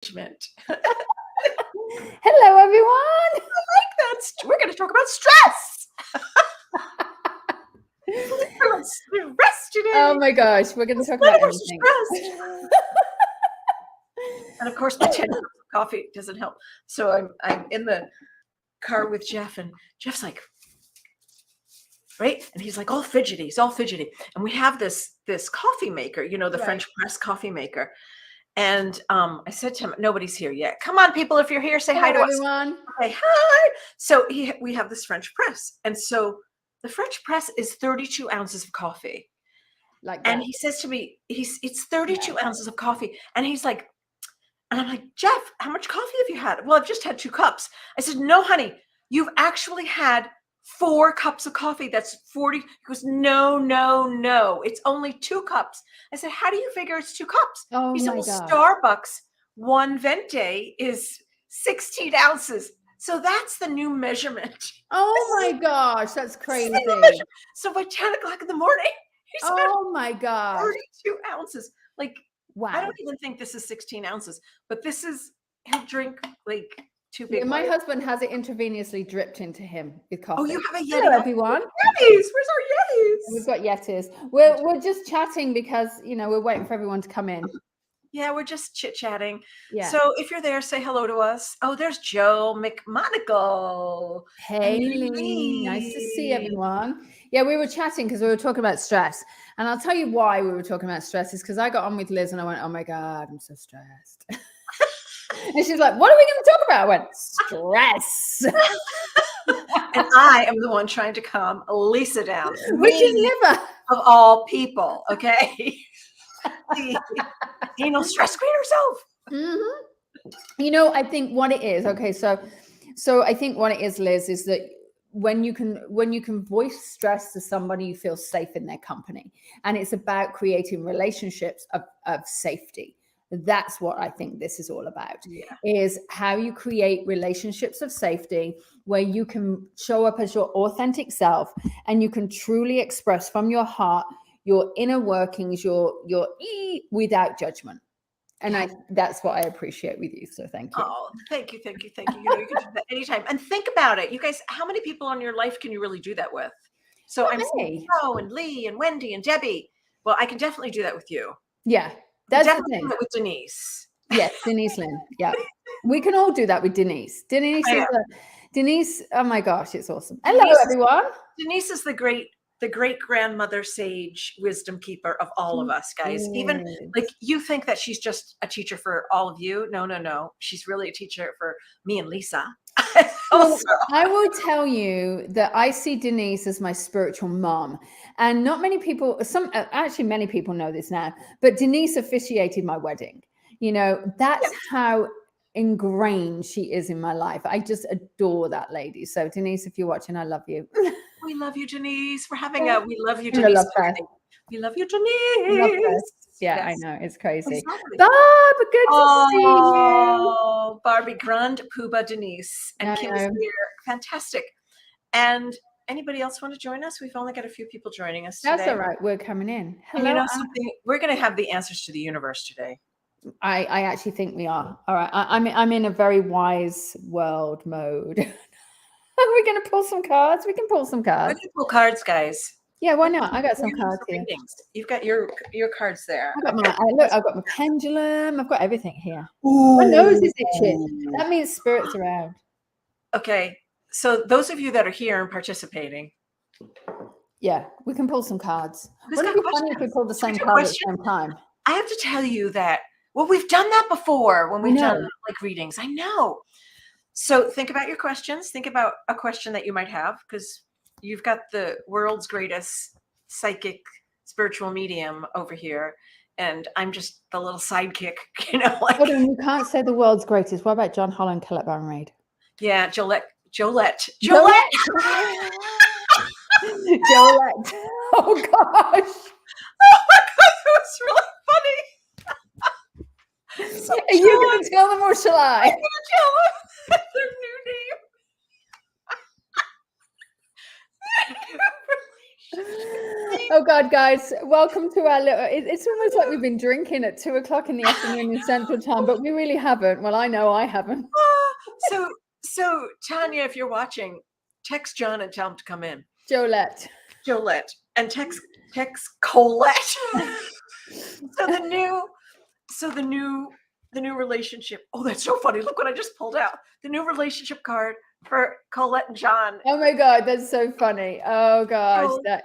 management. Hello, everyone. We're going to talk about stress. Stress today. Oh my gosh, we're going to talk about everything. And of course, my 10 cups of coffee doesn't help. So I'm in the car with Jeff, and Jeff's like, right? And he's like all fidgety. He's all fidgety. And we have this coffee maker, the Right. French press coffee maker. And I said to him, nobody's here yet. Come on, people, if you're here, say hi to everyone. us. Okay, hi. So we have this French press. And so the French press is 32 ounces of coffee. Like that. And he says to me, it's 32 ounces of coffee. And he's like, and I'm like, Jeff, how much coffee have you had? Well, I've just had 2 cups. I said, no, honey, you've actually had 4 cups of coffee. That's 40. He goes, no. It's only 2 cups. I said, how do you figure it's 2 cups? Oh, he said, my well, God. Starbucks, 1 venti is 16 ounces. So that's the new measurement. Oh my gosh, that's crazy. So by 10 o'clock in the morning, he's oh my gosh, 32 ounces. Like, wow. I don't even think this is 16 ounces, but this is, he'll drink like 2 big. Yeah, my husband has it intravenously dripped into him with coffee. Oh, you have a Yeti. Hello, everyone. Yetis. Where's our Yetis? We've got Yetis. We're just chatting because, we're waiting for everyone to come in. Yeah, we're just chit-chatting. Yeah. So if you're there, say hello to us. Oh, there's Joe McMonagle. Hey, Lee. Nice to see everyone. Yeah, we were chatting because we were talking about stress. And I'll tell you why we were talking about stress is because I got on with Liz and I went, oh my God, I'm so stressed. And she's like, what are we going to talk about? I went, stress. And I am the one trying to calm Lisa down. Which is never. Of all people, okay? The anal stress queen herself. Mm-hmm. I think what it is, okay, so I think what it is, Liz, is that when you can voice stress to somebody, you feel safe in their company. And it's about creating relationships of safety. That's what I think this is all about, is how you create relationships of safety where you can show up as your authentic self and you can truly express from your heart your inner workings, your without judgment. And that's what I appreciate with you. So thank you. Oh, thank you. You can do that anytime. And think about it. You guys, how many people in your life can you really do that with? So I'm saying Joe and Lee and Wendy and Debbie. Well, I can definitely do that with you. Yeah. That's the thing. With Denise. Yes, Denise Lynn. Yeah. We can all do that with Denise. Denise, oh my gosh, it's awesome. Hello, everyone. Denise is the great grandmother sage wisdom keeper of all of us, guys. Even like you think that she's just a teacher for all of you. No. She's really a teacher for me and Lisa. Well, I will tell you that I see Denise as my spiritual mom, and not many people, many people know this now, but Denise officiated my wedding. That's how ingrained she is in my life. I just adore that lady. So Denise, if you're watching, I love you. We love you, Denise. We love you, Denise. We love you, Denise. Yeah, I know. It's crazy. Exactly. Barb, good to see you. Barbie Grande, Puba, Denise, and Kim is here. Fantastic. And anybody else want to join us? We've only got a few people joining us today. That's all right. We're coming in. Hello. And something? We're going to have the answers to the universe today. I actually think we are. All right. I'm in a very wise world mode. Are we going to pull some cards? We can pull some cards. We can pull cards, guys. Yeah, why not? I got some cards here. You've got your cards there. I've got my pendulum. I've got everything here. Ooh. My nose is itching. That means spirits around. Okay. So those of you that are here and participating. Yeah, we can pull some cards. Wouldn't it be funny if we pulled the same card at the same time? I have to tell you that, we've done that before when we've done like readings. I know. So think about your questions. Think about a question that you might have, because you've got the world's greatest psychic spiritual medium over here. And I'm just the little sidekick, Hold on, you can't say the world's greatest. What about John Holland, Colette Baron Reid? Yeah, Jolette. Jolette. Oh, gosh. Oh, my God, that was really funny. So are you going to tell them or shall I? I'm going to tell them. Their new name. Oh God, guys, welcome to our little. It's almost like we've been drinking at 2:00 in the afternoon in Central Time, but we really haven't. Well, I know I haven't. So Tanya, if you're watching, text John and tell him to come in. Jolette. Jolette, and text Colette. so the new relationship. Oh, that's so funny. Look what I just pulled out. The new relationship card for Colette and John. Oh my God, that's so funny. Oh gosh, that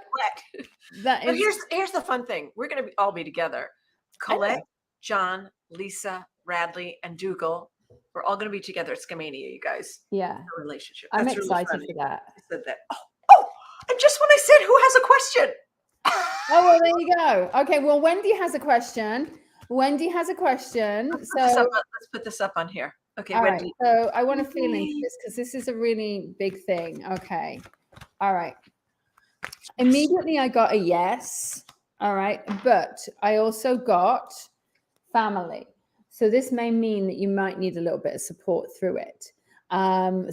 But is. here's the fun thing. We're gonna all be together. Colette, John, Lisa, Radley, and Dougal. We're all gonna be together at Scamania, you guys. Yeah, A relationship. I'm That's really excited funny. for that. I said that. Oh, and just when I said who has a question. Oh well, there you go. Okay, well, Wendy has a question. Let's So put this up on here. Okay, all right. Wendy. So I want to feel into this because this is a really big thing. Okay. All right. Immediately I got a yes. All right. But I also got family. So this may mean that you might need a little bit of support through it.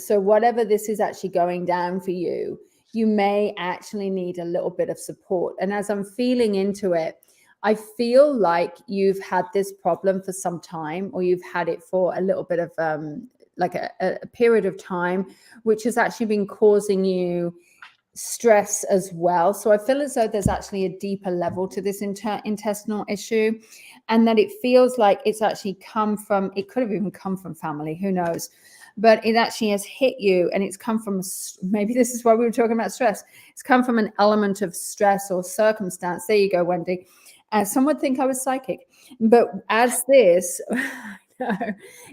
So whatever this is actually going down for you, you may actually need a little bit of support. And as I'm feeling into it, I feel like you've had this problem for some time, or you've had it for a little bit of like a period of time, which has actually been causing you stress as well. So I feel as though there's actually a deeper level to this intestinal issue, and that it feels like it's actually come from, it could have even come from family, who knows, but it actually has hit you, and it's come from, maybe this is why we were talking about stress. It's come from an element of stress or circumstance. There you go, Wendy. Some would think I was psychic, but as this,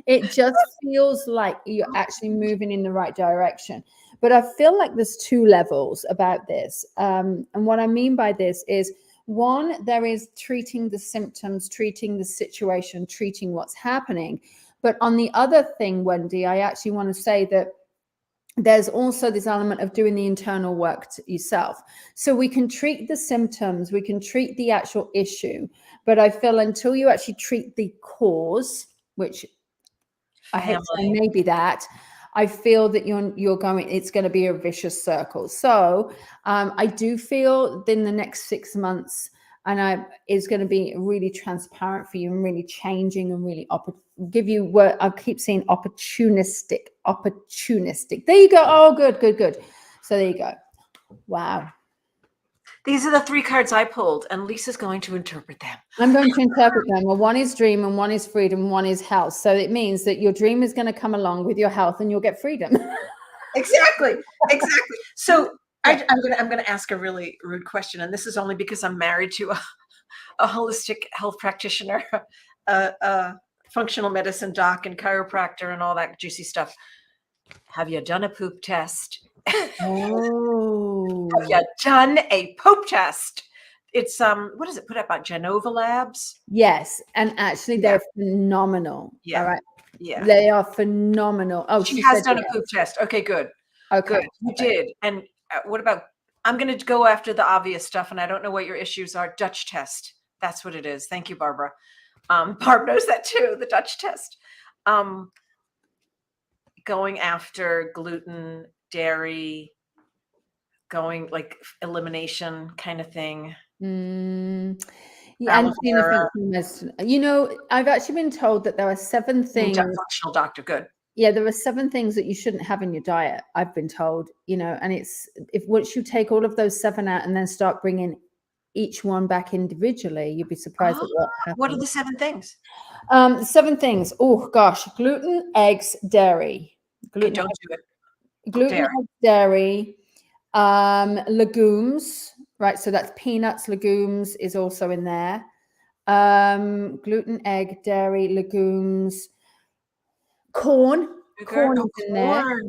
it just feels like you're actually moving in the right direction. But I feel like there's two levels about this. And what I mean by this is, one, there is treating the symptoms, treating the situation, treating what's happening. But on the other thing, Wendy, I actually want to say that there's also this element of doing the internal work yourself. So we can treat the symptoms, we can treat the actual issue, but I feel until you actually treat the cause, which I hate to say maybe that, I feel that you're going, it's going to be a vicious circle. So I do feel in the next 6 months, and is going to be really transparent for you and really changing and really give you what I keep saying, opportunistic. There you go. Oh, good. So there you go. Wow. These are the 3 cards I pulled, and Lisa's going to interpret them. I'm going to interpret them. Well, one is dream, and one is freedom, and one is health. So it means that your dream is going to come along with your health, and you'll get freedom. Exactly. So I'm going to ask a really rude question, and this is only because I'm married to a holistic health practitioner, a functional medicine doc, and chiropractor, and all that juicy stuff. Have you done a poop test? Oh. Have you done a poop test? It's what does it put up by Genova Labs? Yes, and actually they're phenomenal. Yeah. All right. Yeah. They are phenomenal. Oh, she has done a poop test. Okay, good. Okay. Good. You did. And what about, I'm going to go after the obvious stuff, and I don't know what your issues are. Dutch test. That's what it is. Thank you, Barbara. Barb knows that too, the Dutch test. Going after gluten, dairy, going like elimination kind of thing. Yeah, and you know, I've actually been told that there are 7 things. Functional doctor, good. Yeah, there are 7 things that you shouldn't have in your diet, I've been told, you know, and it's, if once you take all of those 7 out and then start bringing each one back individually, you'd be surprised at what happens. What are the 7 things? 7 things. Oh gosh, gluten, eggs, dairy. Gluten, don't do it. Gluten, eggs, dairy, legumes, right? So that's peanuts, legumes is also in there. Gluten, egg, dairy, legumes, corn is in there.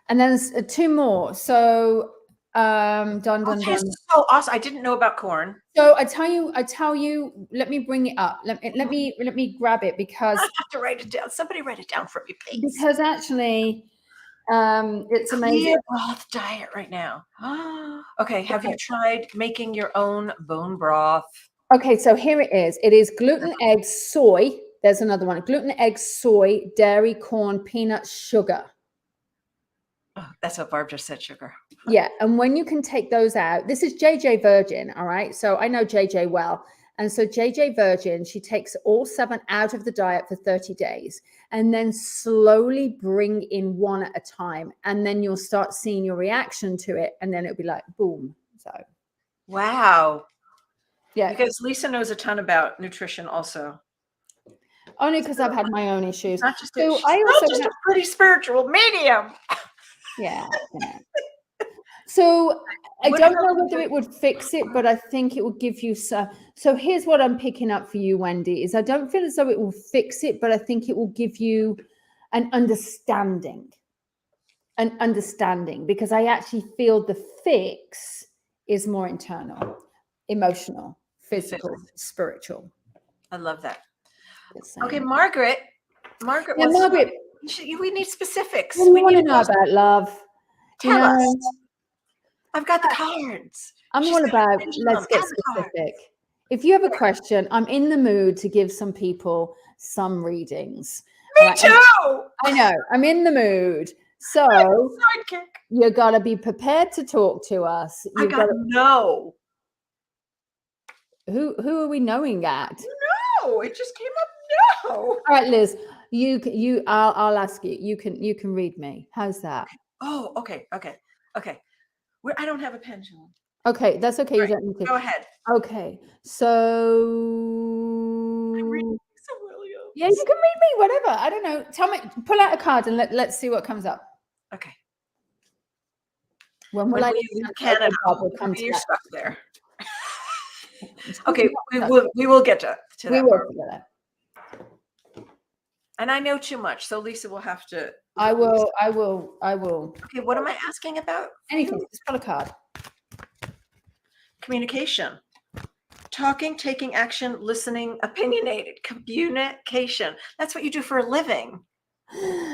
And then there's 2 more. So This is so awesome. I didn't know about corn. So I tell you, let me bring it up. Let me grab it, because I have to write it down. Somebody write it down for me, please. Because actually it's amazing. Clear broth diet right now. Okay, have you tried making your own bone broth? Okay, so here it is. It is gluten, eggs, soy. There's another one. Gluten, eggs, soy, dairy, corn, peanuts, sugar. Oh, that's what Barb just said, sugar. Yeah. And when you can take those out, this is JJ Virgin. All right. So I know JJ well. And so JJ Virgin, she takes all 7 out of the diet for 30 days and then slowly bring in 1 at a time. And then you'll start seeing your reaction to it. And then it'll be like, boom. So, Wow. yeah. Because Lisa knows a ton about nutrition also. Only because I've had my own issues. Not just, So she's I not also just have, a pretty spiritual medium. yeah. So I What don't about- know whether it would fix it, but I think it would give you some. So here's what I'm picking up for you, Wendy, is I don't feel as though it will fix it, but I think it will give you an understanding, because I actually feel the fix is more internal, emotional, physical, spiritual. I love that. Just Okay, saying. Margaret. Margaret, Yeah, wants to know- Margaret, we need specifics. what do We you want to need know about love? Tell You know, us. I've got the cards. I'm She's all got about, pendulum let's get and the cards. specific. If you have a question, I'm in the mood to give some people some readings. Me Right, too. I know, I'm in the mood. So Sidekick. you got to be prepared to talk to us. I You've got no. who are we knowing at? No, it just came up. No. All right, Liz, I'll ask you. You can read me. How's that? Oh, okay. I don't have a pendulum. Okay, that's okay. Right, You don't need to. Go ahead. Okay, so Lisa Williams. yeah, you can read me whatever. I don't know. Tell me, pull out a card and let's see what comes up. Okay. When will When I will you leave Canada? We'll come to You're that. stuck there. Okay, we will get to We that. will Part. together. And I know too much, so Lisa will have to. I will. Okay, what am I asking about? Anything. Just pull a card. Communication. Talking, taking action, listening, opinionated, communication. That's what you do for a living.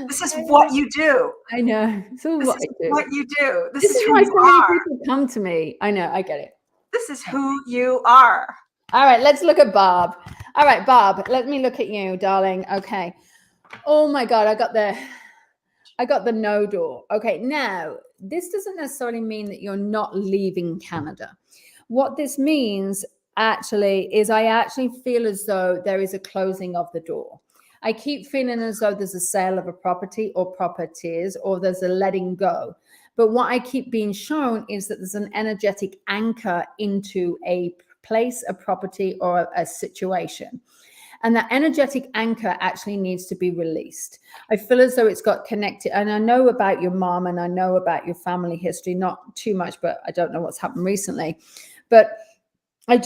This is what you do. I know. It's all This what is I do. what you do. This This is is who why you so many are. people come to me. I know. I get it. This is who you are. All right. Let's look at Barb. All right, Barb. Let me look at you, darling. Okay. Oh my God. I got the no door. Okay. Now, this doesn't necessarily mean that you're not leaving Canada. What this means actually is I actually feel as though there is a closing of the door. I keep feeling as though there's a sale of a property or properties, or there's a letting go. But what I keep being shown is that there's an energetic anchor into a place, a property, or a situation. And that energetic anchor actually needs to be released. I feel as though it's got connected. And I know about your mom and I know about your family history, not too much, but I don't know what's happened recently. But I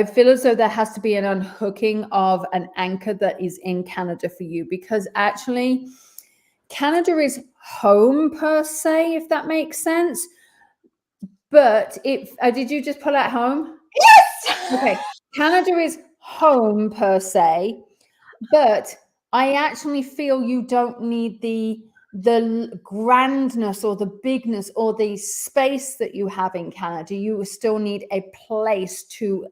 feel as though there has to be an unhooking of an anchor that is in Canada for you, because actually Canada is home per se, if that makes sense. But did you just pull out home? Yes. Okay. Canada is home per se, but I actually feel you don't need the grandness or the bigness or the space that you have in Canada. You still need a place to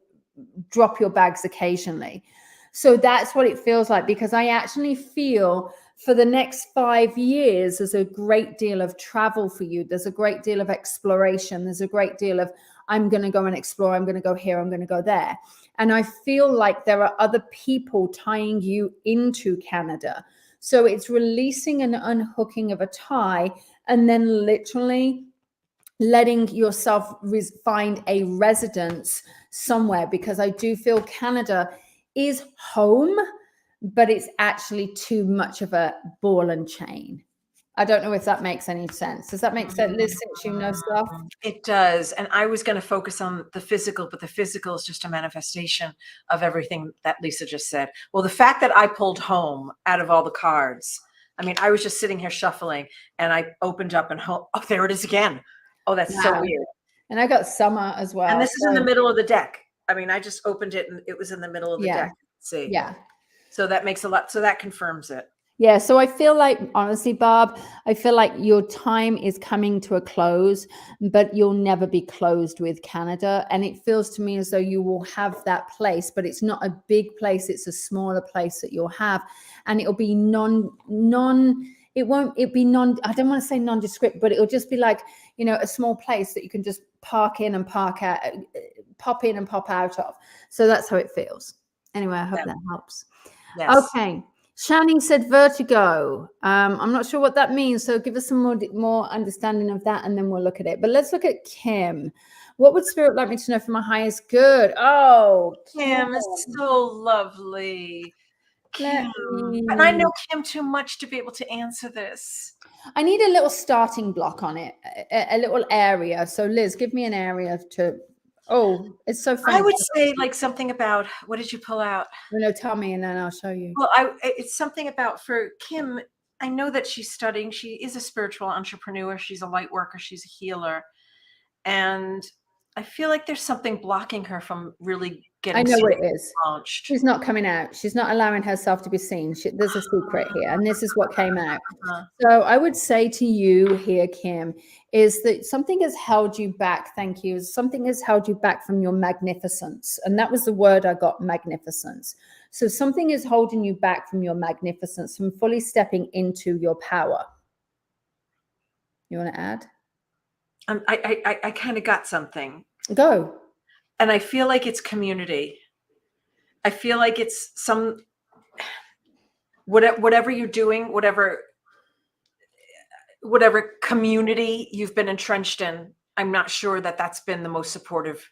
drop your bags occasionally. So that's what it feels like, because I actually feel for the next 5 years, there's a great deal of travel for you. There's a great deal of exploration. There's a great deal of, I'm going to go and explore. I'm going to go here. I'm going to go there. And I feel like there are other people tying you into Canada. So it's releasing and unhooking of a tie, and then literally letting yourself find a residence somewhere, because I do feel Canada is home, but it's actually too much of a ball and chain. I don't know if that makes any sense. Does that make sense, Liz, since you know stuff? It does. And I was going to focus on the physical, but the physical is just a manifestation of everything that Lisa just said. Well, the fact that I pulled home out of all the cards, I mean, I was just sitting here shuffling and I opened up and oh, there it is again. Oh, that's so weird. And I got summer as well. And this is in the middle of the deck. I mean, I just opened it and it was in the middle of the deck. See? Yeah. So that makes a lot. So that confirms it. Yeah. So I feel like, honestly, Barb, I feel like your time is coming to a close, but you'll never be closed with Canada. And it feels to me as though you will have that place, but it's not a big place. It's a smaller place that you'll have. And it'll be it it be I don't want to say nondescript, but it'll just be like, you know, a small place that you can just park in and park out, pop in and pop out of. So that's how it feels. Anyway, I hope that helps. Yes. Okay. Shani said vertigo. I'm not sure what that means. So give us some more understanding of that, and then we'll look at it. But let's look at Kim. What would Spirit like me to know for my highest good? Oh, Kim is so lovely. Kim. And I know Kim too much to be able to answer this. I need a little starting block on it, a little area. So Liz, give me an area to, oh, it's so funny. I would say like something about, what did you pull out? No, tell me and then I'll show you. Well, it's something about, for Kim, I know that she's studying. She is a spiritual entrepreneur. She's a light worker. She's a healer. And I feel like there's something blocking her from really getting I know what it is. launched. She's not coming out. She's not allowing herself to be seen. There's a secret here, and this is what came out. So I would say to you here, Kim, is that something has held you back. Thank you. Something has held you back from your magnificence. And that was the word I got, magnificence. So something is holding you back from your magnificence, from fully stepping into your power. You want to add? I kind of got something. Go. And I feel like it's community. I feel like it's whatever you're doing, whatever community you've been entrenched in, I'm not sure that that's been the most supportive.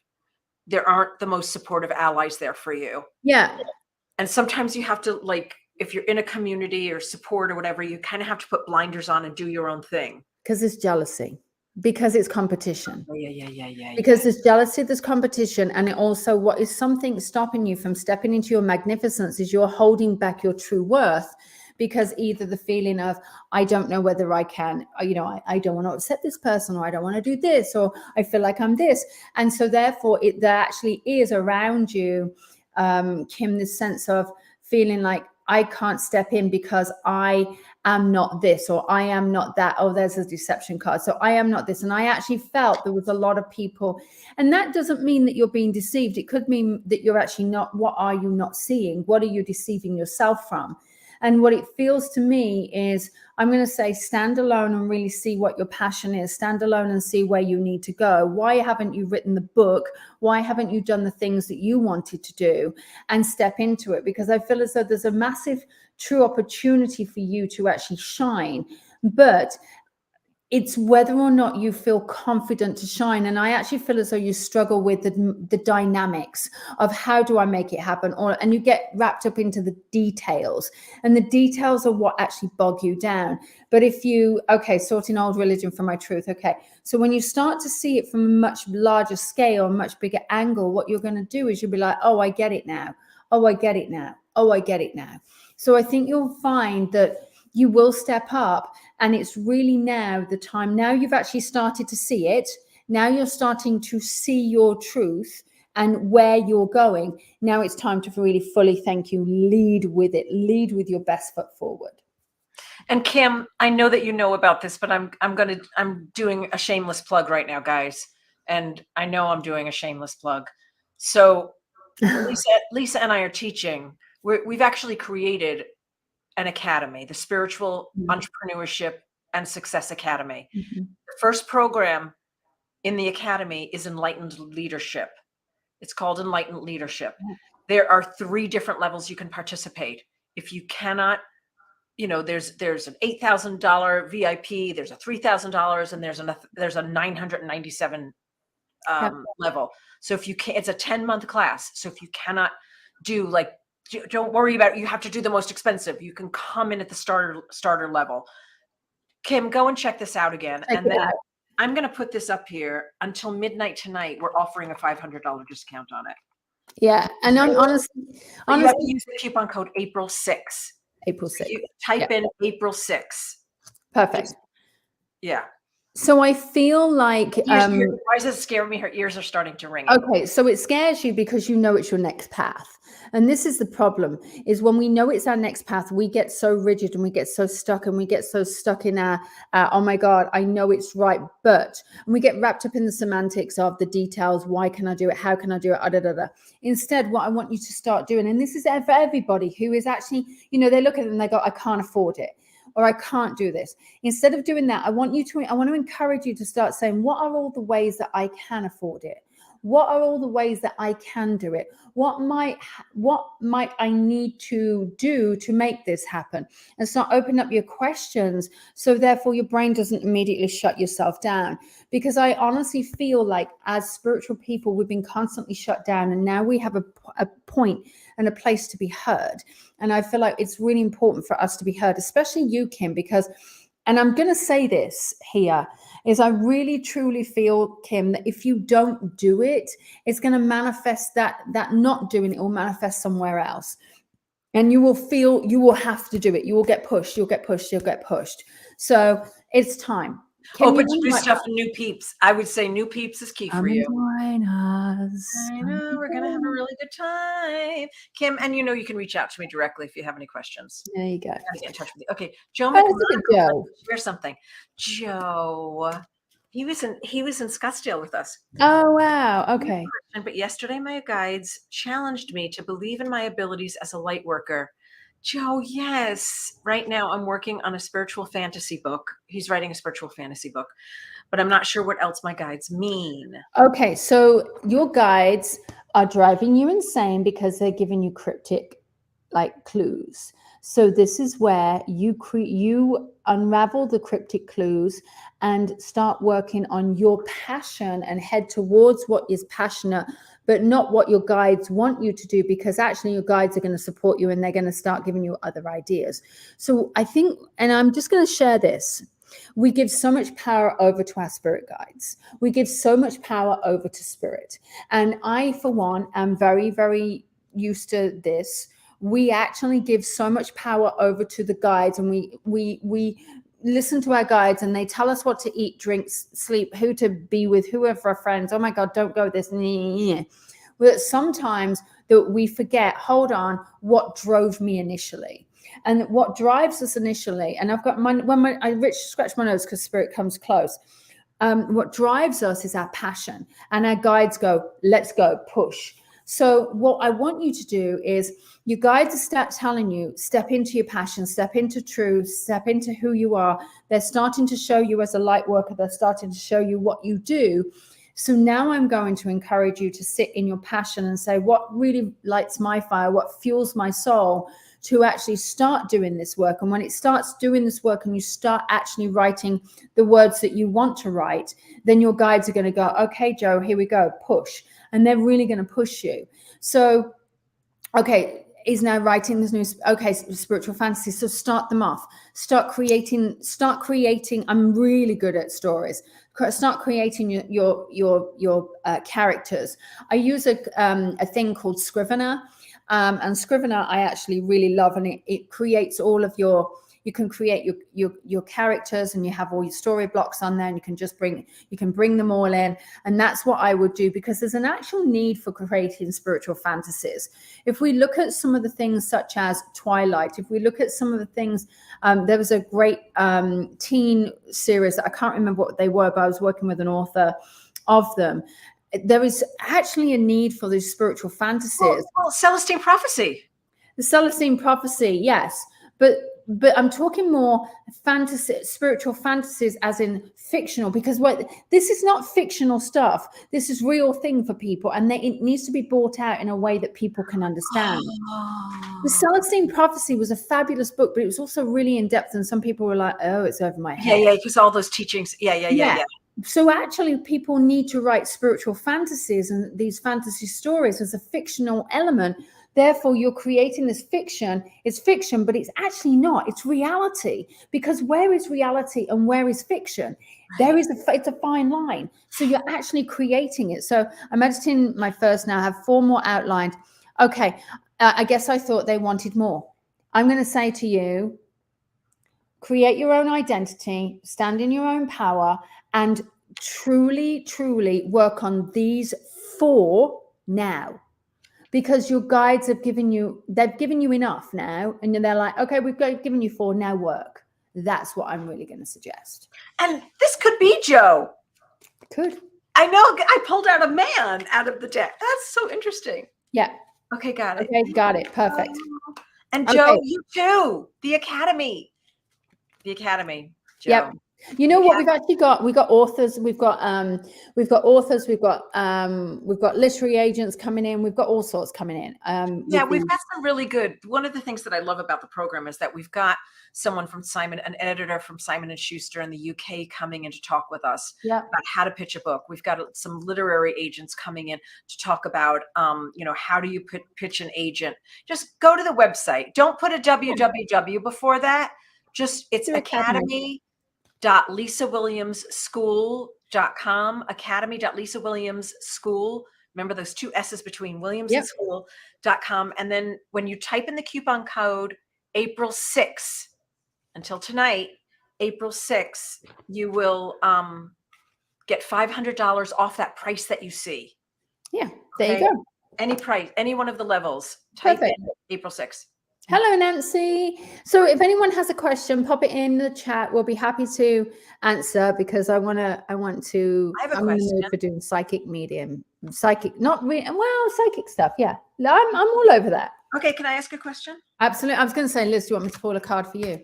There aren't the most supportive allies there for you. Yeah. And sometimes you have to, like, if you're in a community or support or whatever, you kind of have to put blinders on and do your own thing. Because it's jealousy. Because it's competition. Yeah. Because there's jealousy, there's competition. And it also, what is something stopping you from stepping into your magnificence is you're holding back your true worth, because either the feeling of, I don't know whether I can, you know, I don't want to upset this person, or I don't want to do this, or I feel like I'm this. And so therefore there actually is around you, Kim, this sense of feeling like, I can't step in because I am not this, or I am not that. Oh, there's a deception card. So I am not this. And I actually felt there was a lot of people, and that doesn't mean that you're being deceived. It could mean that you're actually not. What are you not seeing? What are you deceiving yourself from? And what it feels to me is, I'm going to say, stand alone and really see what your passion is. Stand alone and see where you need to go. Why haven't you written the book? Why haven't you done the things that you wanted to do, and step into it? Because I feel as though there's a massive true opportunity for you to actually shine. But it's whether or not you feel confident to shine. And I actually feel as though you struggle with the dynamics of, how do I make it happen? And you get wrapped up into the details, and the details are what actually bog you down. But if you, sorting old religion from my truth. Okay. So when you start to see it from a much larger scale, a much bigger angle, what you're going to do is you'll be like, oh, I get it now. Oh, I get it now. Oh, I get it now. So I think you'll find that you will step up, and it's really now the time. Now you've actually started to see it. Now you're starting to see your truth and where you're going. Now it's time to really fully, thank you, lead with it. Lead with your best foot forward. And Kim, I know that you know about this, but I'm doing a shameless plug right now, guys. And I know I'm doing a shameless plug. So Lisa and I are teaching. We've actually created an academy, the Spiritual Entrepreneurship and Success Academy. The first program in the academy is Enlightened Leadership. It's called Enlightened Leadership. There are 3 different levels you can participate. If you cannot, there's an $8,000 VIP, there's a $3,000, and there's a $997 level. So if you can't, it's a 10-month class. So if you cannot do, don't worry about it. You have to do the most expensive. You can come in at the starter level. Kim, go and check this out again. And then I'm going to put this up here until midnight tonight. We're offering a $500 discount on it. Yeah. And honestly, you have to use the coupon code April 6. April 6. You type in April 6. Perfect. Yeah. So I feel like why does it scare me? Her ears are starting to ring. Okay, so it scares you because you know it's your next path. And this is the problem, is when we know it's our next path, we get so rigid and we get so stuck, and we get so stuck in our oh my God, I know it's right, but, and we get wrapped up in the semantics of the details. Why can I do it? How can I do it? Instead, what I want you to start doing, and this is for everybody who is actually, they look at it and they go, I can't afford it. or I can't do this. Instead of doing that, I want to encourage you to start saying, what are all the ways that I can afford it? What are all the ways that I can do it? What might I need to do to make this happen? And start opening up your questions, so therefore your brain doesn't immediately shut yourself down. Because I honestly feel like as spiritual people, we've been constantly shut down, and now we have a point and a place to be heard. And I feel like it's really important for us to be heard, especially you, Kim, because, and I'm going to say this here, is I really truly feel, Kim, that if you don't do it, it's going to manifest that not doing it will manifest somewhere else. And you will feel you will have to do it. You will get pushed. You'll get pushed. You'll get pushed. So it's time. Open to new stuff and new peeps. I would say new peeps is key for you. Join us. I know, we're going to have a really good time. Kim, and you can reach out to me directly if you have any questions. There you go. I gotta get in touch with you. Okay, Joe Oh, look at Joe. Here's something. Joe, he was in Scottsdale with us. Oh, wow. Okay. But yesterday my guides challenged me to believe in my abilities as a light worker. Joe, yes. Right now I'm working on a spiritual fantasy book. He's writing a spiritual fantasy book, but I'm not sure what else my guides mean. Okay, so your guides are driving you insane because they're giving you cryptic clues. So this is where you unravel the cryptic clues and start working on your passion and head towards what is passionate, but not what your guides want you to do, because actually your guides are going to support you and they're going to start giving you other ideas. So I think, and I'm just going to share this, we give so much power over to our spirit guides. We give so much power over to spirit. And I, for one, am very, very used to this. We actually give so much power over to the guides, and we listen to our guides, and they tell us what to eat, drink, sleep, who to be with, who are our friends. Oh my God, don't go this. But sometimes that we forget, hold on, what drove me initially. And what drives us initially, and I've got I scratch my nose because spirit comes close. What drives us is our passion, and our guides go, let's go, push. So what I want you to do is, your guides are start telling you, step into your passion, step into truth, step into who you are. They're starting to show you as a light worker. They're starting to show you what you do. So now I'm going to encourage you to sit in your passion and say, what really lights my fire, what fuels my soul, to actually start doing this work. And when it starts doing this work and you start actually writing the words that you want to write, then your guides are going to go, okay, Joe, here we go, push. And they're really going to push you. So, okay, is now writing this new, spiritual fantasy. So start them off. Start creating. I'm really good at stories. Start creating your characters. I use a thing called Scrivener. And Scrivener I actually really love, and it creates all of you can create your characters, and you have all your story blocks on there, and you can bring them all in. And that's what I would do, because there's an actual need for creating spiritual fantasies. If we look at some of the things such as Twilight, if we look at some of the things, there was a great teen series that I can't remember what they were, but I was working with an author of them. There is actually a need for these spiritual fantasies. Well, Celestine Prophecy. The Celestine Prophecy, yes. But I'm talking more fantasy, spiritual fantasies as in fictional, because this is not fictional stuff. This is real thing for people, and it needs to be brought out in a way that people can understand. The Celestine Prophecy was a fabulous book, but it was also really in depth, and some people were like, oh, it's over my head. Yeah, because all those teachings. Yeah. So actually people need to write spiritual fantasies and these fantasy stories as a fictional element. Therefore, you're creating this fiction. It's fiction, but it's actually not. It's reality. Because where is reality and where is fiction? It's a fine line. So you're actually creating it. So I'm editing my first now. I have 4 more outlined. Okay, I guess I thought they wanted more. I'm going to say to you, create your own identity, stand in your own power, and truly, truly work on these 4 now. Because your guides they've given you enough now, and they're like, okay, we've given you 4, now work. That's what I'm really going to suggest. And this could be Joe. Could. I know. I pulled out a man out of the deck. That's so interesting. Yeah. Okay, got it. Okay, got it. Perfect. And Joe, you too. The Academy. The Academy. Joe. Yep. You know what we've actually got? We've got authors. We've got authors. We've got literary agents coming in. We've got all sorts coming in. Yeah, we've got some really good. One of the things that I love about the program is that we've got someone from an editor from Simon and Schuster in the UK coming in to talk with us about how to pitch a book. We've got some literary agents coming in to talk about, how do you pitch an agent? Just go to the website. Don't put a www before that. Just it's academy.lisawilliamsschool.com, academy.lisawilliamsschool. Remember those two S's between Williams and school.com. And then when you type in the coupon code April 6, until tonight, April 6, you will get $500 off that price that you see. Yeah, there you go. Any price, any one of the levels. Type in April 6. Hello, Nancy. So if anyone has a question, pop it in the chat. We'll be happy to answer because I'm in the mood for doing psychic stuff. Yeah, I'm all over that. Okay, can I ask a question? Absolutely. I was going to say, Liz, do you want me to pull a card for you?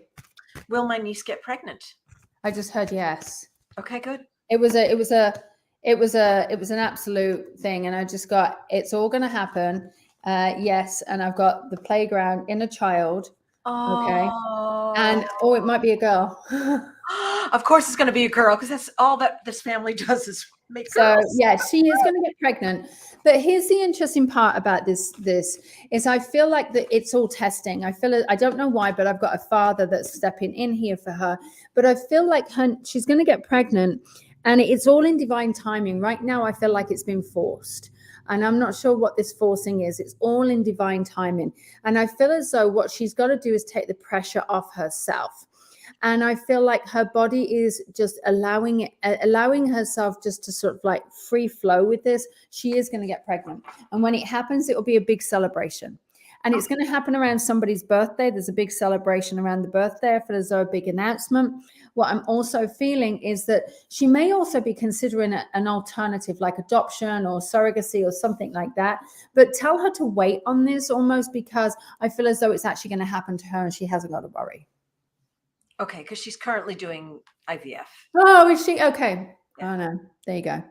Will my niece get pregnant? I just heard yes. Okay, good. It was an absolute thing, and I just got it's all going to happen. Yes, and I've got the playground inner child. Okay, and it might be a girl. Of course, it's going to be a girl because that's all that this family does is make girls. So yeah, she is going to get pregnant. But here's the interesting part about this is I feel like that it's all testing. I don't know why, but I've got a father that's stepping in here for her. But I feel like she's going to get pregnant, and it's all in divine timing. Right now, I feel like it's been forced. And I'm not sure what this forcing is. It's all in divine timing. And I feel as though what she's got to do is take the pressure off herself. And I feel like her body is just allowing herself just to sort of like free flow with this. She is going to get pregnant. And when it happens, it will be a big celebration. And it's going to happen around somebody's birthday. There's a big celebration around the birthday. I feel as though a big announcement. What I'm also feeling is that she may also be considering an alternative like adoption or surrogacy or something like that. But tell her to wait on this almost because I feel as though it's actually going to happen to her and she hasn't got to worry. Okay, because she's currently doing IVF. Oh, is she? Okay. Yeah. Oh, no. There you go.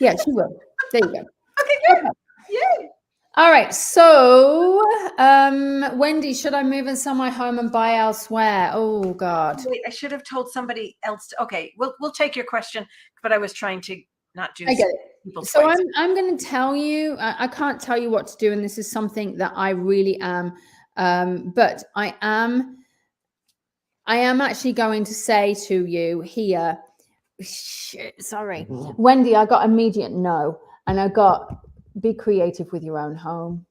Yeah, she will. There you go. Okay, good. Okay. Yay. All right. So, Wendy, should I move and sell my home and buy elsewhere? Oh, God. Wait, I should have told somebody else. Okay, we'll take your question, but I was trying to not do. I get it. So I'm going to tell you. I can't tell you what to do, and this is something that I really am. But I am actually going to say to you here. Sorry, Wendy. I got immediate no, and I got. Be creative with your own home.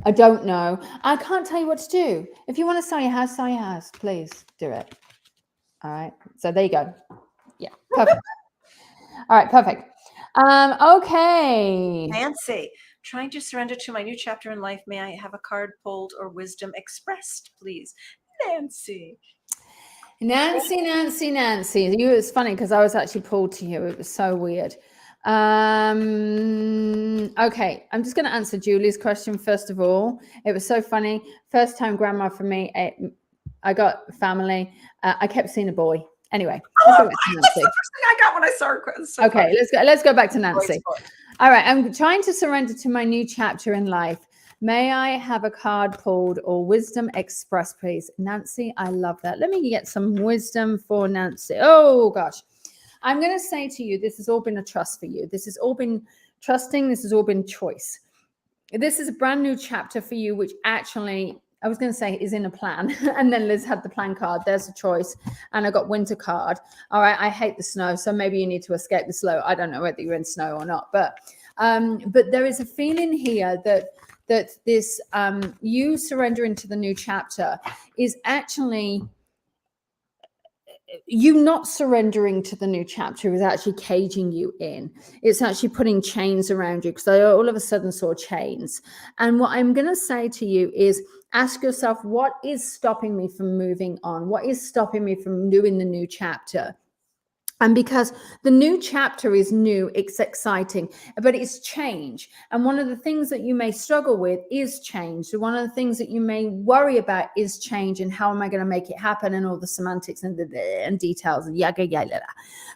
I don't know. I can't tell you what to do. If you want to sell your house, please do it. All right. So there you go. Yeah. Perfect. All right. Perfect. Okay. Nancy, trying to surrender to my new chapter in life. May I have a card pulled or wisdom expressed, please? Nancy. It's funny because I was actually pulled to you. It was so weird. Okay, I'm just going to answer Julie's question first of all. It was so funny. First time grandma for me. I got family. I kept seeing a boy. Anyway, that's the first thing I got when I saw her. So okay, let's go back to Nancy. All right, I'm trying to surrender to my new chapter in life. May I have a card pulled or wisdom expressed, please? Nancy, I love that. Let me get some wisdom for Nancy. Oh gosh. I'm going to say to you, this has all been a trust for you. This has all been trusting. This has all been choice. This is a brand new chapter for you, which actually, I was going to say is in a plan. And then Liz had the plan card. There's a choice. And I got winter card. All right. I hate the snow. So maybe you need to escape the snow. I don't know whether you're in snow or not. But there is a feeling here that this you surrendering to the new chapter is actually... you not surrendering to the new chapter is actually caging you in. It's actually putting chains around you because I all of a sudden saw chains. And what I'm going to say to you is ask yourself, what is stopping me from moving on? What is stopping me from doing the new chapter? And because the new chapter is new, it's exciting, but it's change. And one of the things that you may struggle with is change. So one of the things that you may worry about is change, and how am I going to make it happen, and all the semantics and and details and yaga yaga.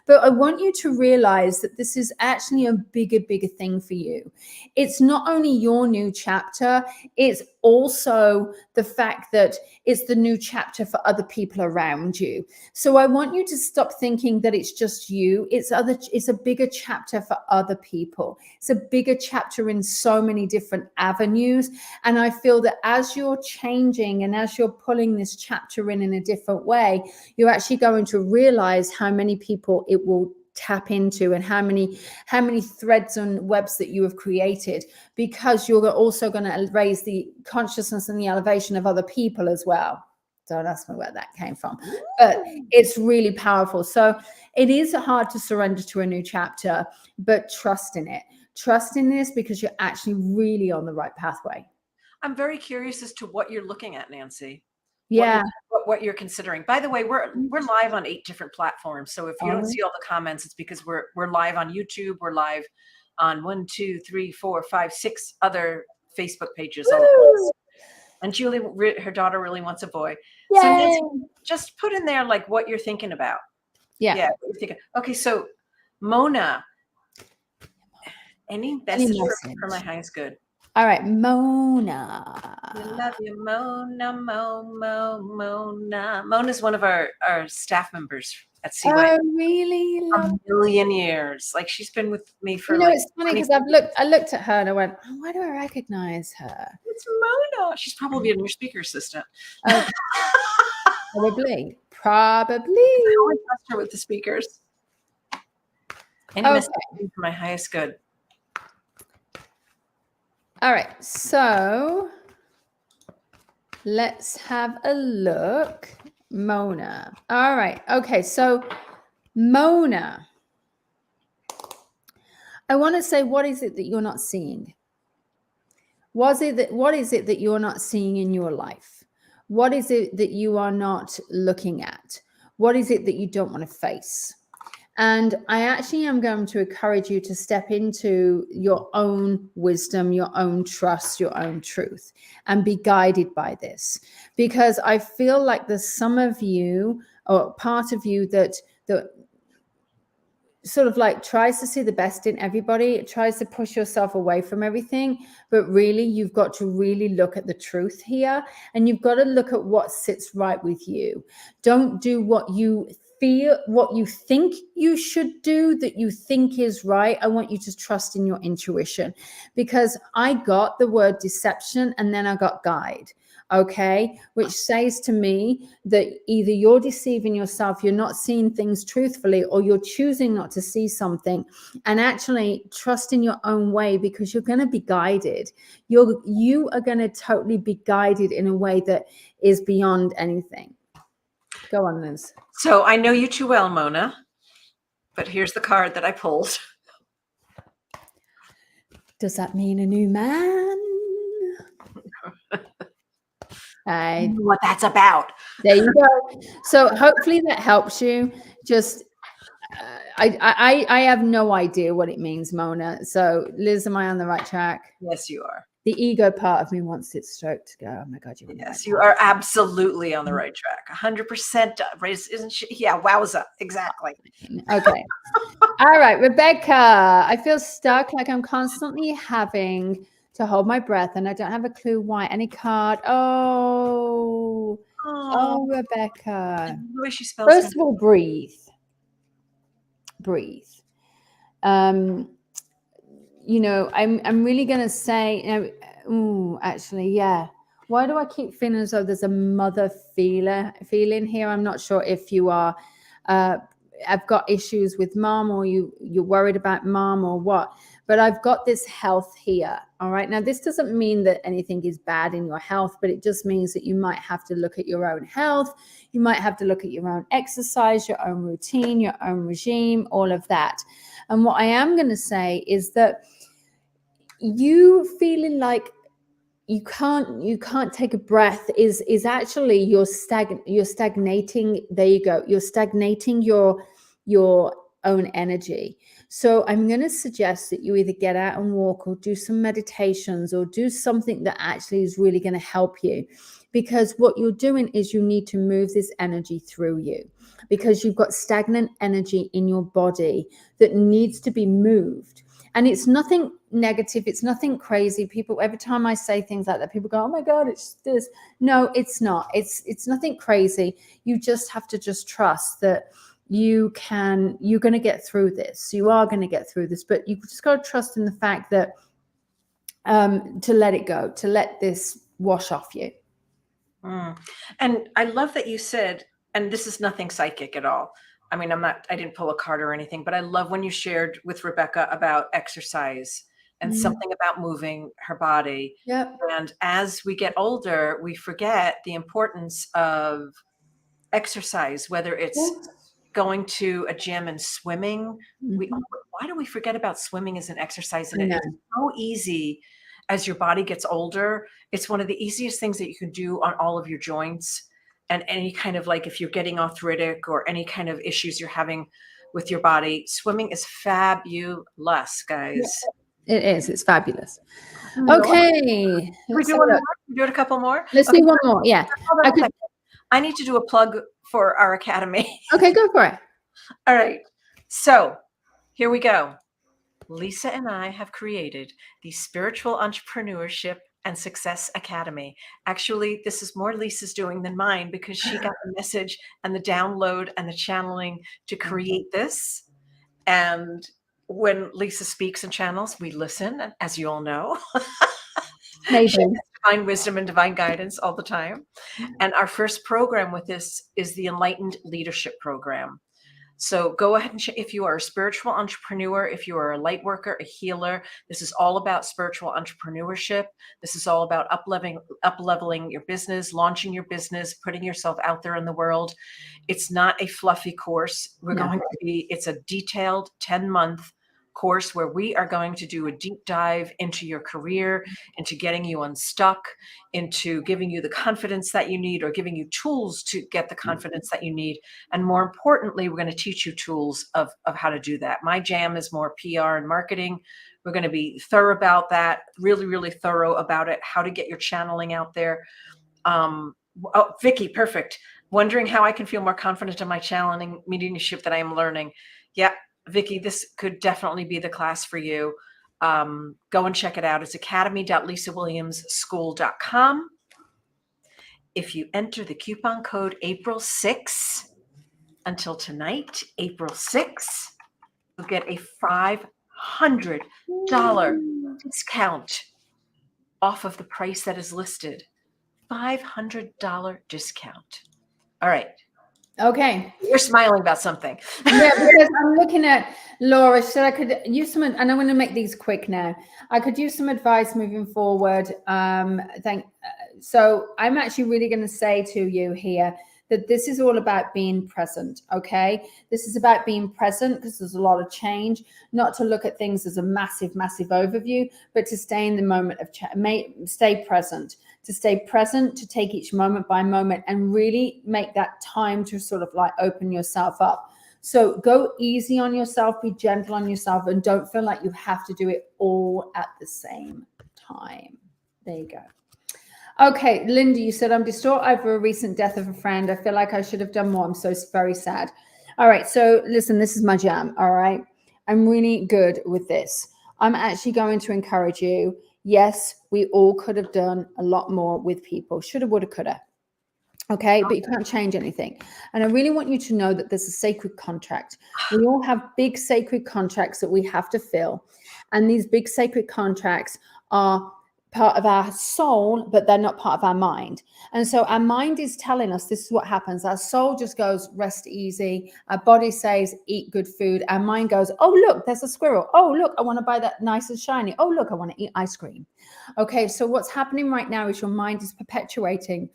But I want you to realize that this is actually a bigger thing for you. It's not only your new chapter, it's also the fact that it's the new chapter for other people around you. So I want you to stop thinking that it's just you. It's a bigger chapter for other people. It's a bigger chapter in so many different avenues. And I feel that as you're changing and as you're pulling this chapter in a different way, you're actually going to realize how many people it will tap into, and how many threads and webs that you have created, because you're also going to raise the consciousness and the elevation of other people as well. Don't ask me where that came from, but it's really powerful. So it is hard to surrender to a new chapter, but trust in it. Trust in this, because you're actually really on the right pathway. I'm very curious as to what you're looking at, Nancy. Yeah. What you're considering. By the way, we're live on 8 different platforms. So if you don't see all the comments, it's because we're live on YouTube. We're live on 1, 2, 3, 4, 5, 6 other Facebook pages. And Julie, her daughter, really wants a boy. Yay. So Nancy, just put in there like what you're thinking about. Yeah. What you're thinking. Okay, so Mona, any message for my highest good? All right, Mona. We love you, Mona, Mona. Mona's one of our staff members at CY. Oh, really? A million years. Like, she's been with me for it's funny because I looked at her and I went, oh, why do I recognize her? It's Mona. She's probably in your speaker assistant. Probably. I always trust her with the speakers. Any message for my highest good? All right, so let's have a look. Mona. All right. Okay, so Mona, I want to say, what is it that you're not seeing? What is it that you're not seeing in your life? What is it that you are not looking at? What is it that you don't want to face? And I actually am going to encourage you to step into your own wisdom, your own trust, your own truth, and be guided by this. Because I feel like there's some of you, or part of you, that sort of like tries to see the best in everybody. It tries to push yourself away from everything. But really, you've got to really look at the truth here. And you've got to look at what sits right with you. Don't do what you think you should do, that you think is right. I want you to trust in your intuition, because I got the word deception and then I got guide. Okay, which says to me that either you're deceiving yourself, you're not seeing things truthfully, or you're choosing not to see something. And actually trust in your own way, because you're going to be guided. You are going to totally be guided in a way that is beyond anything. Go on, Liz. So I know you too well, Mona, but here's the card that I pulled. Does that mean a new man? I know what that's about. There you go. So hopefully that helps you. Just, I have no idea what it means, Mona. So Liz, am I on the right track? Yes, you are. The ego part of me wants it stroked to go, oh my God, you're yes, you are absolutely on the right track. 100%. Isn't she? Yeah, wowza. Exactly. Okay. All right, Rebecca. I feel stuck, like I'm constantly having to hold my breath, and I don't have a clue why. Any card? Oh, Rebecca. The way she spells. First of all, breathe. I'm really going to say, actually, yeah. Why do I keep feeling as though there's a mother feeling here? I'm not sure if you are, I've got issues with mom, or you're worried about mom, or what, but I've got this health here. All right. Now, this doesn't mean that anything is bad in your health, but it just means that you might have to look at your own health. You might have to look at your own exercise, your own routine, your own regime, all of that. And what I am going to say is that you feeling like you can't take a breath is actually you're stagnating. There you go. You're stagnating your your own energy. So I'm going to suggest that you either get out and walk or do some meditations or do something that actually is really going to help you, because what you're doing is you need to move this energy through you, because you've got stagnant energy in your body that needs to be moved. And it's nothing negative. It's nothing crazy. People, every time I say things like that, people go, oh my God, it's this. No, it's not. It's nothing crazy. You just have to just trust that you're going to get through this. You are going to get through this, but you just got to trust in the fact that to let it go, to let this wash off you. And I love that you said, and this is nothing psychic at all. I mean, I didn't pull a card or anything, but I love when you shared with Rebecca about exercise and something about moving her body. Yep. And as we get older, we forget the importance of exercise, whether it's going to a gym and swimming. Why do we forget about swimming as an exercise? And it's so easy as your body gets older. It's one of the easiest things that you can do on all of your joints. And any kind of, like, if you're getting arthritic or any kind of issues you're having with your body, swimming is fabulous, guys. It is. It's fabulous. Okay. We do one more? Do it a couple more? Let's do one more. Yeah. I need to do a plug for our academy. Okay, go for it. All right. So here we go. Lisa and I have created the Spiritual Entrepreneurship and Success Academy. Actually, this is more Lisa's doing than mine, because she got the message and the download and the channeling to create this. And when Lisa speaks and channels, we listen, as you all know. Divine wisdom and divine guidance all the time. And our first program with this is the Enlightened Leadership Program. So go ahead and if you are a spiritual entrepreneur, if you are a light worker, a healer, this is all about spiritual entrepreneurship. This is all about up-leveling your business, launching your business, putting yourself out there in the world. It's not a fluffy course. It's a detailed 10-month course where we are going to do a deep dive into your career, into getting you unstuck, into giving you the confidence that you need, or giving you tools to get the confidence that you need. And more importantly, we're going to teach you tools of how to do that. My jam is more PR and marketing. We're going to be thorough about that, really, really thorough about it, how to get your channeling out there. Vicky, perfect. Wondering how I can feel more confident in my channeling mediumship that I am learning. Yeah. Vicky, this could definitely be the class for you. Go and check it out. It's academy.lisawilliamsschool.com. If you enter the coupon code April 6 until tonight, April 6, you'll get a $500 discount off of the price that is listed. $500 discount. All right. Okay. You're smiling about something. Yeah, because I'm looking at Laura. Said I could use some, and I'm going to make these quick now. I could use some advice moving forward. So I'm actually really going to say to you here that this is all about being present. Okay. This is about being present, because there's a lot of change, not to look at things as a massive, massive overview, but to stay in the moment of stay present. To stay present, to take each moment by moment and really make that time to sort of like open yourself up. So go easy on yourself, be gentle on yourself, and don't feel like you have to do it all at the same time. There you go. Okay, Linda, you said, I'm distraught over a recent death of a friend. I feel like I should have done more. I'm so very sad. All right, so listen, this is my jam, all right? I'm really good with this. I'm actually going to encourage you. Yes, we all could have done a lot more with people. Shoulda, woulda, coulda. Okay, but you can't change anything. And I really want you to know that there's a sacred contract. We all have big sacred contracts that we have to fill. And these big sacred contracts are part of our soul, but they're not part of our mind. And so our mind is telling us this is what happens. Our soul just goes, rest easy. Our body says, eat good food. Our mind goes, oh, look, there's a squirrel. Oh, look, I want to buy that nice and shiny. Oh, look, I want to eat ice cream. Okay, so what's happening right now is your mind is perpetuating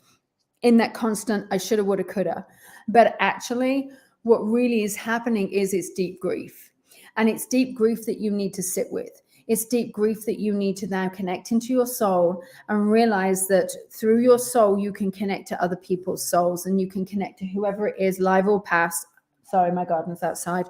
in that constant, I shoulda, woulda, coulda. But actually, what really is happening is it's deep grief. And it's deep grief that you need to sit with. It's deep grief that you need to now connect into your soul and realize that through your soul, you can connect to other people's souls, and you can connect to whoever it is, live or past, Sorry, my garden's outside.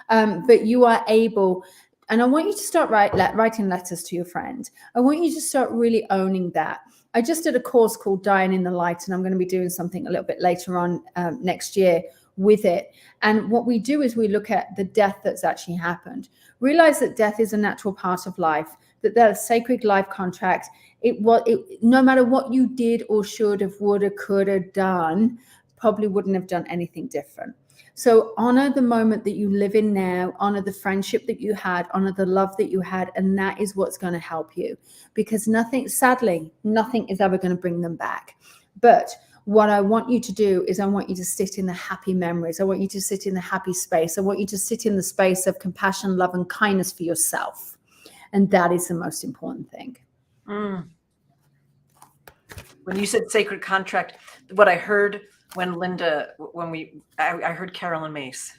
But you are able, and I want you to start writing letters to your friend. I want you to start really owning that. I just did a course called Dying in the Light, and I'm going to be doing something a little bit later on next year with it. And what we do is we look at the death that's actually happened. Realize that death is a natural part of life, that there's a sacred life contract. No matter what you did or should have, would have, could have done, probably wouldn't have done anything different. So honor the moment that you live in now, honor the friendship that you had, honor the love that you had, and that is what's going to help you, because sadly, nothing is ever going to bring them back. But what I want you to do is I want you to sit in the happy memories. I want you to sit in the happy space. I want you to sit in the space of compassion, love, and kindness for yourself. And that is the most important thing. Mm. When you said sacred contract, what I heard when I heard Carolyn Mace.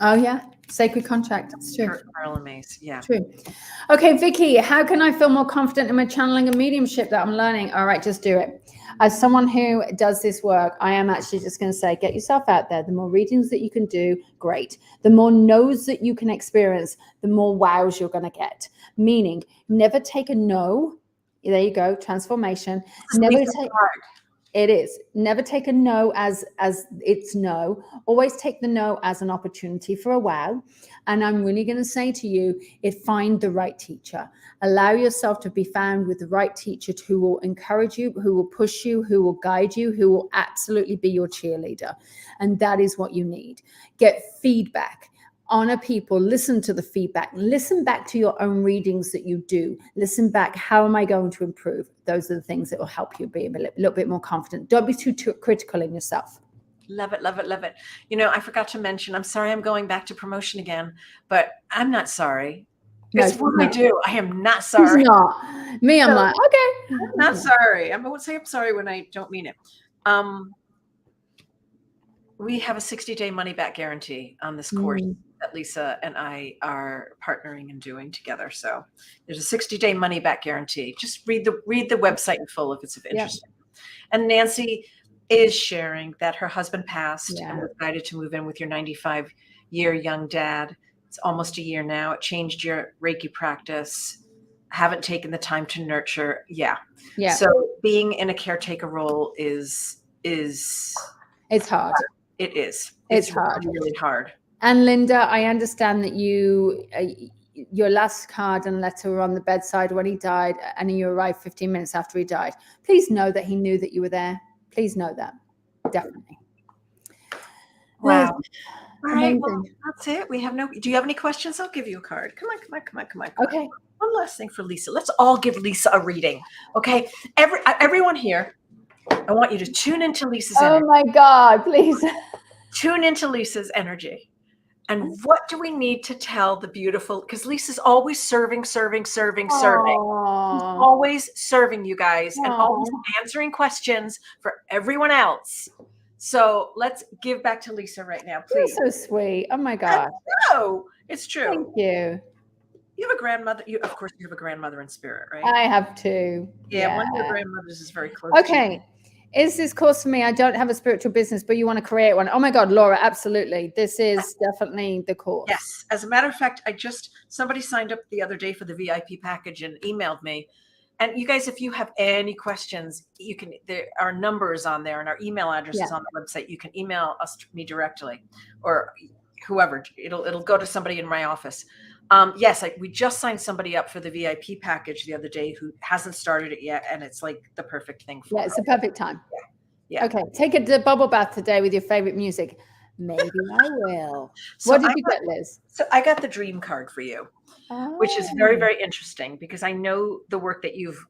Oh yeah, sacred contract. It's true. Carolyn Mace, yeah. True. Okay, Vicky, how can I feel more confident in my channeling and mediumship that I'm learning? All right, just do it. As someone who does this work, I am actually just going to say, get yourself out there. The more readings that you can do, great. The more no's that you can experience, the more wows you're going to get. Meaning, never take a no. There you go, transformation. Never take. It is. Never take a no as it's no. Always take the no as an opportunity for a wow. And I'm really going to say to you, find the right teacher. Allow yourself to be found with the right teacher who will encourage you, who will push you, who will guide you, who will absolutely be your cheerleader. And that is what you need. Get feedback. Honor people, listen to the feedback, listen back to your own readings that you do, listen back, how am I going to improve? Those are the things that will help you be a little bit more confident. Don't be too critical in yourself. Love it, love it, love it. You know, I forgot to mention, I'm sorry I'm going back to promotion again, but I'm not sorry. It's what I do. I am not sorry. It's not. Me, I'm like, okay. I'm not sorry. I won't say I'm sorry when I don't mean it. We have a 60-day money-back guarantee on this course that Lisa and I are partnering and doing together. So there's a 60-day money-back guarantee. Just read the website in full if it's of interest. Yeah. And Nancy is sharing that her husband passed and was guided to move in with your 95-year young dad. It's almost a year now. It changed your Reiki practice. Haven't taken the time to nurture. Yeah. So being in a caretaker role is it's hard. It is. It's hard. Really hard. And Linda, I understand that your last card and letter were on the bedside when he died, and you arrived 15 minutes after he died. Please know that he knew that you were there. Please know that. Definitely. Wow. All right. Well, that's it. We have do you have any questions? I'll give you a card. Come on. Okay. One last thing for Lisa. Let's all give Lisa a reading. Okay. Everyone here, I want you to tune into Lisa's energy. Oh my God, please. Tune into Lisa's energy. And what do we need to tell the beautiful, because Lisa's always serving. She's always serving you guys and always answering questions for everyone else. So let's give back to Lisa right now, please. You're so sweet. Oh my God. No, it's true. Thank you. You have a grandmother. Of course, you have a grandmother in spirit, right? I have two. Yeah. One of your grandmothers is very close. Okay. Is this course for me? I don't have a spiritual business, but you want to create one. Oh my God, Laura, absolutely. This is definitely the course. Yes. As a matter of fact, somebody signed up the other day for the VIP package and emailed me. And you guys, if you have any questions, there are numbers on there and our email address is on the website. You can email me directly or whoever. It'll go to somebody in my office. Yes, we just signed somebody up for the VIP package the other day who hasn't started it yet, and it's like the perfect thing for it's the perfect time. Yeah. Okay, take a bubble bath today with your favorite music. Maybe I will. What did you get, Liz? So I got the dream card for you, which is very, very interesting because I know the work that you've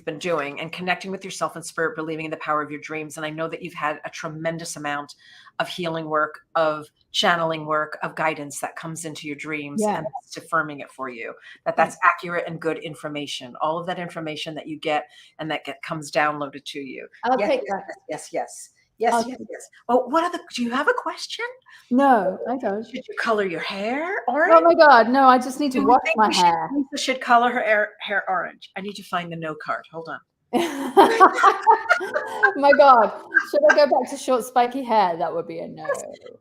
been doing and connecting with yourself in spirit, believing in the power of your dreams. And I know that you've had a tremendous amount of healing work, of channeling work, of guidance that comes into your dreams and it's affirming it for you, that's accurate and good information. All of that information that you get and that comes downloaded to you. I'll take that. Yes. Oh, do you have a question? No, I don't. Should you color your hair orange? Oh my God, no, I just need to wash my hair. Lisa should color her hair orange. I need to find the no card. Hold on. My God, should I go back to short spiky hair? That would be a no.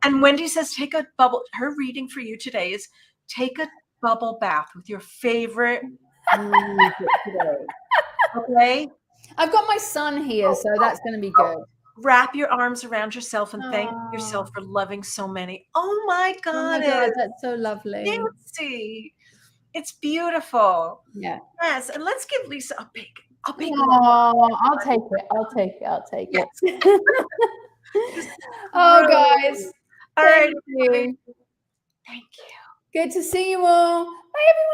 And Wendy says, take a bubble. Her reading for you today is take a bubble bath with your favorite music today. Okay? I've got my son here, so that's going to be good. Wrap your arms around yourself and thank yourself for loving so many. Oh my Oh my God. God, that's so lovely. Nancy. It's beautiful. Yeah. Yes. And let's give Lisa a big Oh, I'll take it. I'll take it. I'll take Yes. it. Oh, guys. All right. Thank you. Thank you. Good to see you all. Bye, everyone.